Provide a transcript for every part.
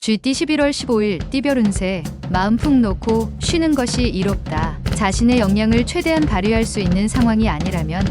쥐띠 11월 15일 띠별 운세. 마음 푹 놓고 쉬는 것이 이롭다. 자신의 역량을 최대한 발휘할 수 있는 상황이 아니라면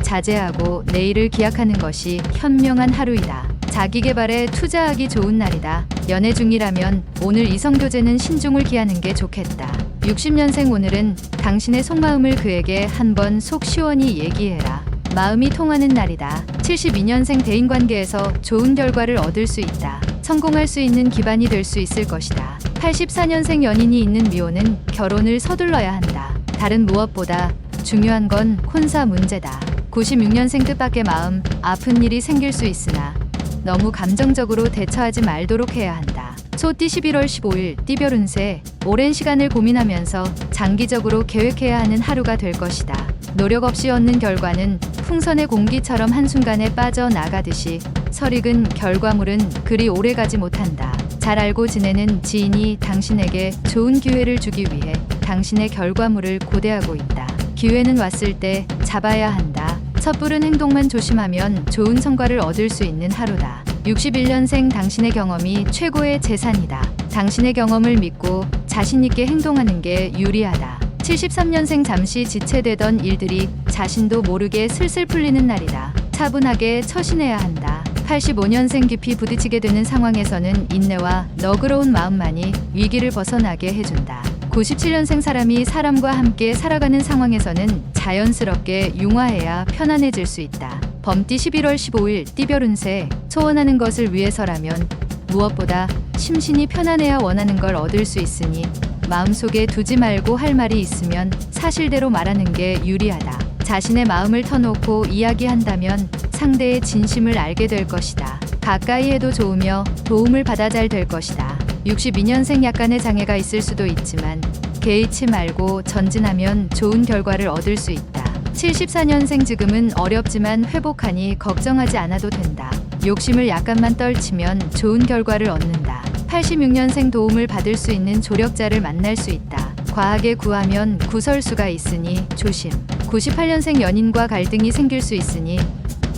자제하고 내일을 기약하는 것이 현명한 하루이다. 자기 개발에 투자하기 좋은 날이다. 연애 중이라면 오늘 이성교제는 신중을 기하는 게 좋겠다. 60년생 오늘은 당신의 속마음을 그에게 한번 속 시원히 얘기해라. 마음이 통하는 날이다. 72년생 대인관계에서 좋은 결과를 얻을 수 있다. 성공할 수 있는 기반이 될 수 있을 것이다. 84년생 연인이 있는 미혼은 결혼을 서둘러야 한다. 다른 무엇보다 중요한 건 혼사 문제다. 96년생 뜻밖의 마음 아픈 일이 생길 수 있으나 너무 감정적으로 대처하지 말도록 해야 한다. 소띠 11월 15일 띠별 운세. 오랜 시간을 고민하면서 장기적으로 계획해야 하는 하루가 될 것이다. 노력 없이 얻는 결과는 풍선의 공기처럼 한순간에 빠져나가듯이 설익은 결과물은 그리 오래가지 못한다. 잘 알고 지내는 지인이 당신에게 좋은 기회를 주기 위해 당신의 결과물을 고대하고 있다. 기회는 왔을 때 잡아야 한다. 섣부른 행동만 조심하면 좋은 성과를 얻을 수 있는 하루다. 61년생 당신의 경험이 최고의 재산이다. 당신의 경험을 믿고 자신 있게 행동하는 게 유리하다. 73년생 잠시 지체되던 일들이 자신도 모르게 슬슬 풀리는 날이다. 차분하게 처신해야 한다. 85년생 깊이 부딪히게 되는 상황에서는 인내와 너그러운 마음만이 위기를 벗어나게 해준다. 97년생 사람이 사람과 함께 살아가는 상황에서는 자연스럽게 융화해야 편안해질 수 있다. 범띠 11월 15일 띠별 운세. 소원하는 것을 위해서라면 무엇보다 심신이 편안해야 원하는 걸 얻을 수 있으니 마음속에 두지 말고 할 말이 있으면 사실대로 말하는 게 유리하다. 자신의 마음을 터놓고 이야기한다면 상대의 진심을 알게 될 것이다. 가까이 해도 좋으며 도움을 받아 잘 될 것이다. 62년생 약간의 장애가 있을 수도 있지만 개의치 말고 전진하면 좋은 결과를 얻을 수 있다. 74년생 지금은 어렵지만 회복하니 걱정하지 않아도 된다. 욕심을 약간만 떨치면 좋은 결과를 얻는다. 86년생 도움을 받을 수 있는 조력자를 만날 수 있다. 과하게 구하면 구설수가 있으니 조심. 98년생 연인과 갈등이 생길 수 있으니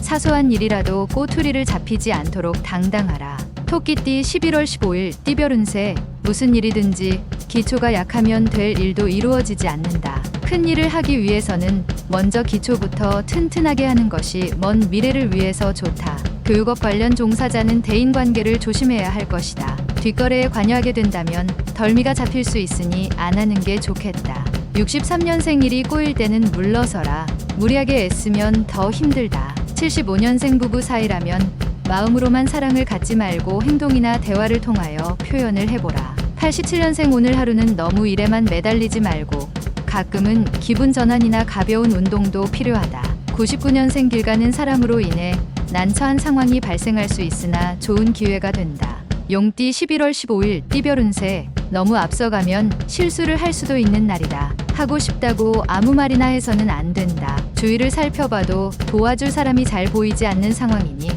사소한 일이라도 꼬투리를 잡히지 않도록 당당하라. 토끼띠 11월 15일 띠별 운세. 무슨 일이든지 기초가 약하면 될 일도 이루어지지 않는다. 큰 일을 하기 위해서는 먼저 기초부터 튼튼하게 하는 것이 먼 미래를 위해서 좋다. 교육업 관련 종사자는 대인관계를 조심해야 할 것이다. 뒷거래에 관여하게 된다면 덜미가 잡힐 수 있으니 안 하는 게 좋겠다. 63년생 일이 꼬일 때는 물러서라. 무리하게 애쓰면 더 힘들다. 75년생 부부 사이라면 마음으로만 사랑을 갖지 말고 행동이나 대화를 통하여 표현을 해보라. 87년생 오늘 하루는 너무 일에만 매달리지 말고 가끔은 기분 전환이나 가벼운 운동도 필요하다. 99년생 길 가는 사람으로 인해 난처한 상황이 발생할 수 있으나 좋은 기회가 된다. 용띠 11월 15일 띠별 운세. 너무 앞서가면 실수를 할 수도 있는 날이다. 하고 싶다고 아무 말이나 해서는 안 된다. 주위를 살펴봐도 도와줄 사람이 잘 보이지 않는 상황이니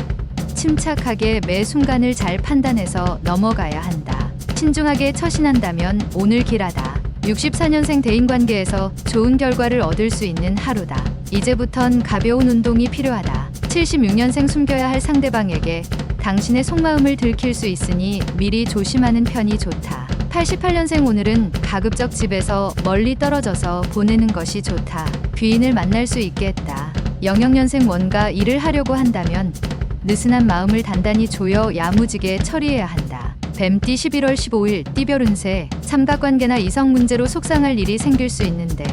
침착하게 매 순간을 잘 판단해서 넘어가야 한다. 신중하게 처신한다면 오늘 길하다. 64년생 대인관계에서 좋은 결과를 얻을 수 있는 하루다. 이제부턴 가벼운 운동이 필요하다. 76년생 숨겨야 할 상대방에게 당신의 속마음을 들킬 수 있으니 미리 조심하는 편이 좋다. 88년생 오늘은 가급적 집에서 멀리 떨어져서 보내는 것이 좋다. 귀인을 만날 수 있겠다. 00년생 뭔가 일을 하려고 한다면 느슨한 마음을 단단히 조여 야무지게 처리해야 한다. 뱀띠 11월 15일 띠별 운세. 삼각관계나 이성 문제로 속상할 일이 생길 수 있는데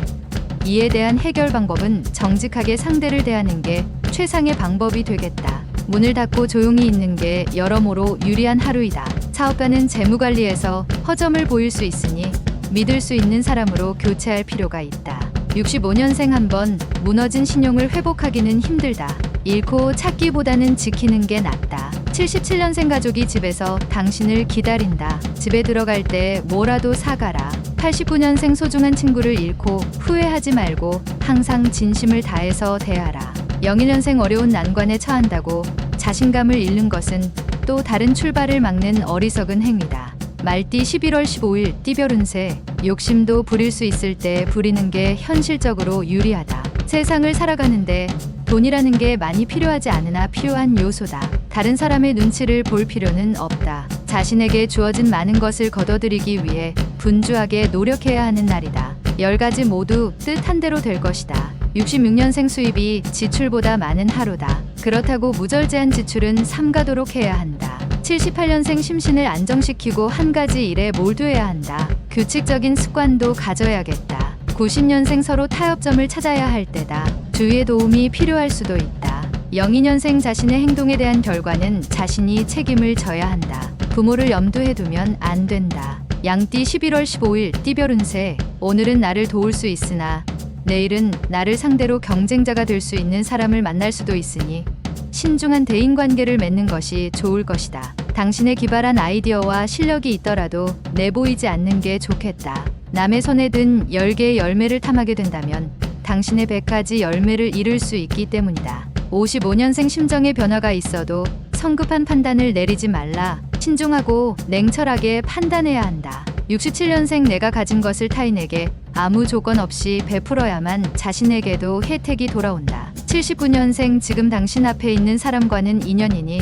이에 대한 해결 방법은 정직하게 상대를 대하는 게 최상의 방법이 되겠다. 문을 닫고 조용히 있는 게 여러모로 유리한 하루이다. 사업가는 재무관리에서 허점을 보일 수 있으니 믿을 수 있는 사람으로 교체할 필요가 있다. 65년생 한번 무너진 신용을 회복하기는 힘들다. 잃고 찾기보다는 지키는 게 낫다. 77년생 가족이 집에서 당신을 기다린다. 집에 들어갈 때 뭐라도 사가라. 89년생 소중한 친구를 잃고 후회하지 말고 항상 진심을 다해서 대하라. 01년생 어려운 난관에 처한다고 자신감을 잃는 것은 또 다른 출발을 막는 어리석은 행위다. 말띠 11월 15일 띠별 운세. 욕심도 부릴 수 있을 때 부리는 게 현실적으로 유리하다. 세상을 살아가는데 돈이라는 게 많이 필요하지 않으나 필요한 요소다. 다른 사람의 눈치를 볼 필요는 없다. 자신에게 주어진 많은 것을 거둬들이기 위해 분주하게 노력해야 하는 날이다. 10가지 모두 뜻한 대로 될 것이다. 66년생 수입이 지출보다 많은 하루다. 그렇다고 무절제한 지출은 삼가도록 해야 한다. 78년생 심신을 안정시키고 한 가지 일에 몰두해야 한다. 규칙적인 습관도 가져야겠다. 90년생 서로 타협점을 찾아야 할 때다. 주위의 도움이 필요할 수도 있다. 02년생 자신의 행동에 대한 결과는 자신이 책임을 져야 한다. 부모를 염두에 두면 안 된다. 양띠 11월 15일 띠별 운세. 오늘은 나를 도울 수 있으나 내일은 나를 상대로 경쟁자가 될 수 있는 사람을 만날 수도 있으니 신중한 대인관계를 맺는 것이 좋을 것이다. 당신의 기발한 아이디어와 실력이 있더라도 내보이지 않는 게 좋겠다. 남의 손에 든 10개의 열매를 탐하게 된다면 당신의 100가지 열매를 잃을 수 있기 때문이다. 55년생 심정의 변화가 있어도 성급한 판단을 내리지 말라. 신중하고 냉철하게 판단해야 한다. 67년생 내가 가진 것을 타인에게 아무 조건 없이 베풀어야만 자신에게도 혜택이 돌아온다. 79년생 지금 당신 앞에 있는 사람과는 인연이니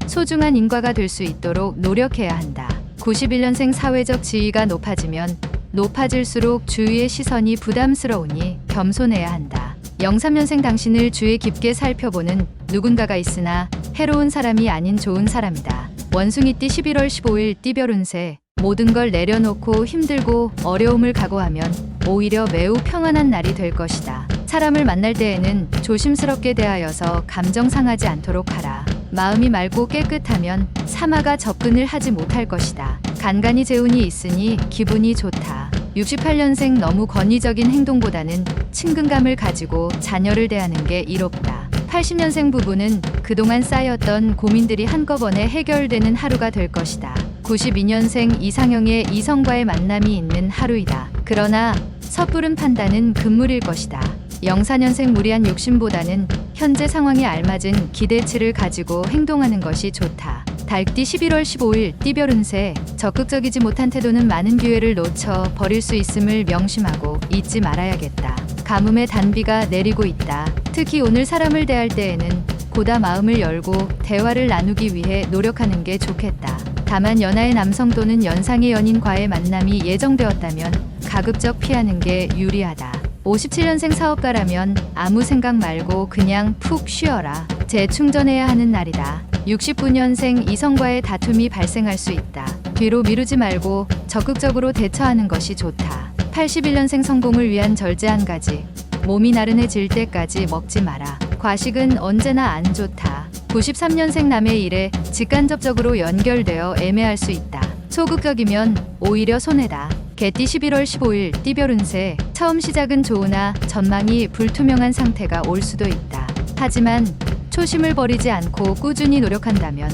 소중한 인과가 될 수 있도록 노력해야 한다. 91년생 사회적 지위가 높아지면 높아질수록 주위의 시선이 부담스러우니 겸손해야 한다. 03년생 당신을 주의 깊게 살펴보는 누군가가 있으나 해로운 사람이 아닌 좋은 사람이다. 원숭이띠 11월 15일 띠별 운세. 모든 걸 내려놓고 힘들고 어려움을 각오하면 오히려 매우 평안한 날이 될 것이다. 사람을 만날 때에는 조심스럽게 대하여서 감정 상하지 않도록 하라. 마음이 맑고 깨끗하면 사마가 접근을 하지 못할 것이다. 간간히 재운이 있으니 기분이 좋다. 68년생 너무 권위적인 행동보다는 친근감을 가지고 자녀를 대하는 게 이롭다. 80년생 부부는 그동안 쌓였던 고민들이 한꺼번에 해결되는 하루가 될 것이다. 92년생 이상형의 이성과의 만남이 있는 하루이다. 그러나 섣부른 판단은 금물일 것이다. 04년생 무리한 욕심보다는 현재 상황에 알맞은 기대치를 가지고 행동하는 것이 좋다. 달띠 11월 15일 띠별 운세. 적극적이지 못한 태도는 많은 기회를 놓쳐 버릴 수 있음을 명심하고 잊지 말아야겠다. 가뭄의 단비가 내리고 있다. 특히 오늘 사람을 대할 때에는 보다 마음을 열고 대화를 나누기 위해 노력하는 게 좋겠다. 다만 연하의 남성 또는 연상의 연인과의 만남이 예정되었다면 가급적 피하는 게 유리하다. 57년생 사업가라면 아무 생각 말고 그냥 푹 쉬어라. 재충전해야 하는 날이다. 69년생 이성과의 다툼이 발생할 수 있다. 뒤로 미루지 말고 적극적으로 대처하는 것이 좋다. 81년생 성공을 위한 절제 한 가지. 몸이 나른해질 때까지 먹지 마라. 과식은 언제나 안 좋다. 93년생 남의 일에 직간접적으로 연결되어 애매할 수 있다. 소극적이면 오히려 손해다. 개띠 11월 15일 띠별 운세. 처음 시작은 좋으나 전망이 불투명한 상태가 올 수도 있다. 하지만 초심을 버리지 않고 꾸준히 노력한다면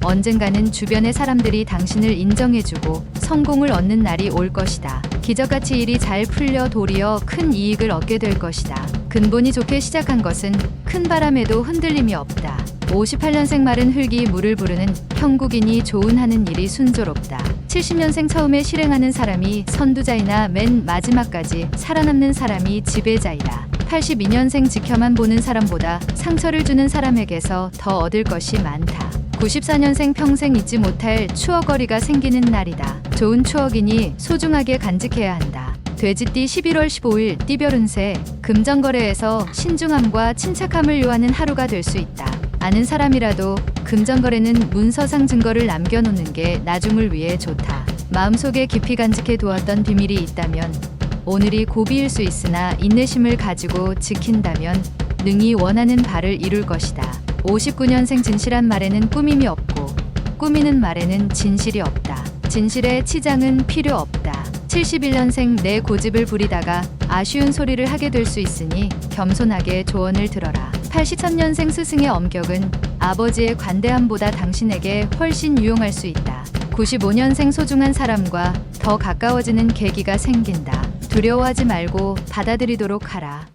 언젠가는 주변의 사람들이 당신을 인정해주고 성공을 얻는 날이 올 것이다. 기적같이 일이 잘 풀려 도리어 큰 이익을 얻게 될 것이다. 근본이 좋게 시작한 것은 큰 바람에도 흔들림이 없다. 58년생 마른 흙이 물을 부르는 형국이니 좋은 하는 일이 순조롭다. 70년생 처음에 실행하는 사람이 선두자이나 맨 마지막까지 살아남는 사람이 지배자이다. 82년생 지켜만 보는 사람보다 상처를 주는 사람에게서 더 얻을 것이 많다. 94년생 평생 잊지 못할 추억거리가 생기는 날이다. 좋은 추억이니 소중하게 간직해야 한다. 돼지띠 11월 15일 띠별 운세. 금전거래에서 신중함과 침착함을 요하는 하루가 될 수 있다. 아는 사람이라도 금전거래는 문서상 증거를 남겨놓는 게 나중을 위해 좋다. 마음속에 깊이 간직해 두었던 비밀이 있다면 오늘이 고비일 수 있으나 인내심을 가지고 지킨다면 능히 원하는 바를 이룰 것이다. 59년생 진실한 말에는 꾸밈이 없고 꾸미는 말에는 진실이 없다. 진실에 치장은 필요 없다. 71년생 내 고집을 부리다가 아쉬운 소리를 하게 될 수 있으니 겸손하게 조언을 들어라. 83년생 스승의 엄격은 아버지의 관대함보다 당신에게 훨씬 유용할 수 있다. 95년생 소중한 사람과 더 가까워지는 계기가 생긴다. 두려워하지 말고 받아들이도록 하라.